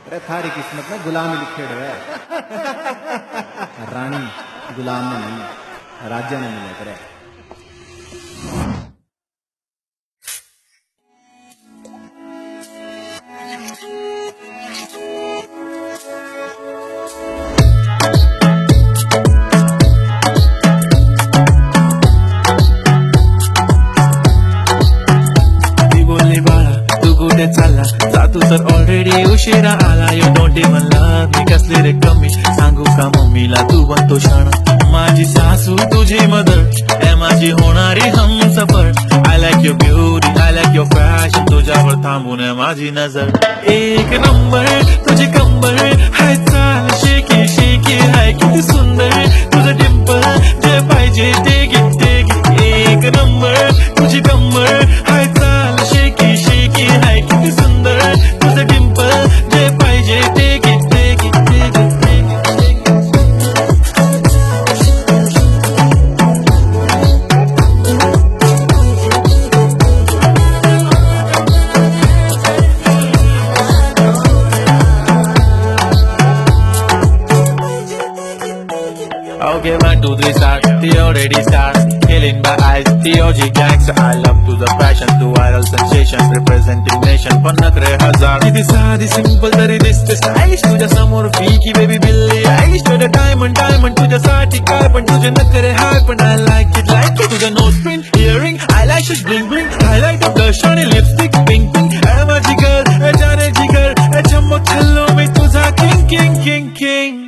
अरे थारी किस्मत में गुलामी लिखे हुए रानी गुलाम ने नहीं राज्य ने मिले करे। कुठे चालला जा तू तर ऑलरेडी उशिरा आला. यू डोंट इवन लव्ह मी कसले रे कमी सांगू का मम्मीला तू बनतो शाणा. माझी सासू तुझी मदर ए माझी होणारी Humsafar. I like your beauty I like your fashion तुझ्यावर थांबून आहे माझी नजर. एक नंबर तुझी कंबर हाय चाल शेकी शेकी हाय किती सुंदर तुझं डिंपल जे पाहिजे ते घे ते घे. एक नंबर तुझी कंबर हाय चाल शेकी शेकी हाय किती सुंदर तुझं डिंपल जे पाहिजे ते घे ते घे ते घे ते घे. Okay, 1, 2, 3 start. The already start. Killing my eyes. The OG gangster. I love to the passion, to viral sensation, representing nation. पण नखरे हजार. किती साधी सिंपल तरी दिसते स्टाईश तुझ्या समोर फीकी बेबी बिल्ली आईश. तुझ्या डायमंड डायमंड तुझ्यासाठी काय पण तुझे नखरे हाय पण I like it like it. तुझं nose print earring eyelashes bling bling highlight of blush आणि लिपस्टिक पिंक पिंक. ए माझी गर्ल ए जाने जिगर ए चमक छल्लो मी तुझा किंग किंग किंग किंग.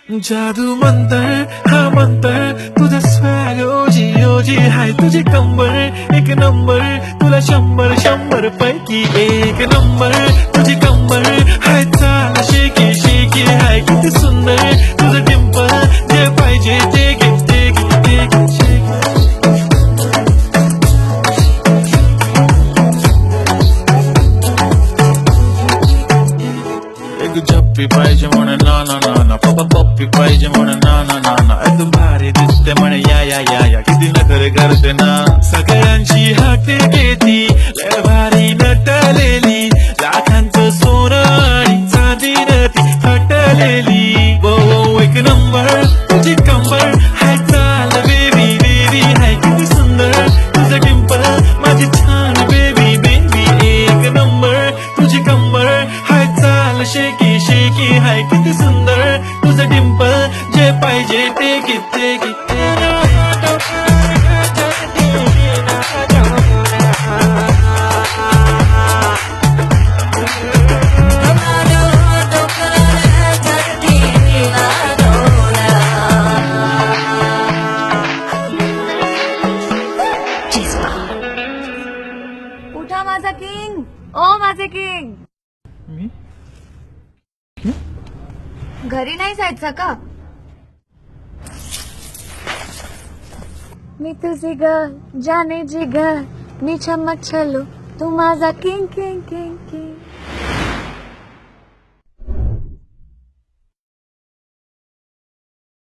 जादू मंतर हा मंतर तुझा स्वॅग ओजी ओजी हाय तुझी कंबर एक नंबर तुला 100 पैकी एक नंबर तुझी कंबर हाय चाल शेकी शेकी हाय किती सुंदर तुझं डिंपल जे पाहिजे ते घे ते घे ते घे शेकी. एक झप्पी पाहिजे म्हणे ना ना ना ना पप्पा पप्पी पाहिजे म्हणे ना ना ना ना. एकदम भारी दिसते म्हणे या या या या किती नखरे करते ना. सगळ्यांची हाते घेती लय भारी नटलेली लाखांचं सोनं आणि चांदी ती हटलेली. वो एक नंबर तुझी कंबर हाय चाल बेबी बेबी हाय किती सुंदर तुझं डिंपल माझी छान बेबी बेबी. एक नंबर तुझी कंबर हाय चाल शेकी शेकी हाय किती सुंदर तुझं डिंपल जे पाहिजे ते घे ते घे ते घे. उठा माझा किंग ओ माझे किंग. मी घरी नाही जायचं का? मी तुझी गर्ल जाने जिगर मी चमक छलो तू माझा किंग किंग किंग किंग.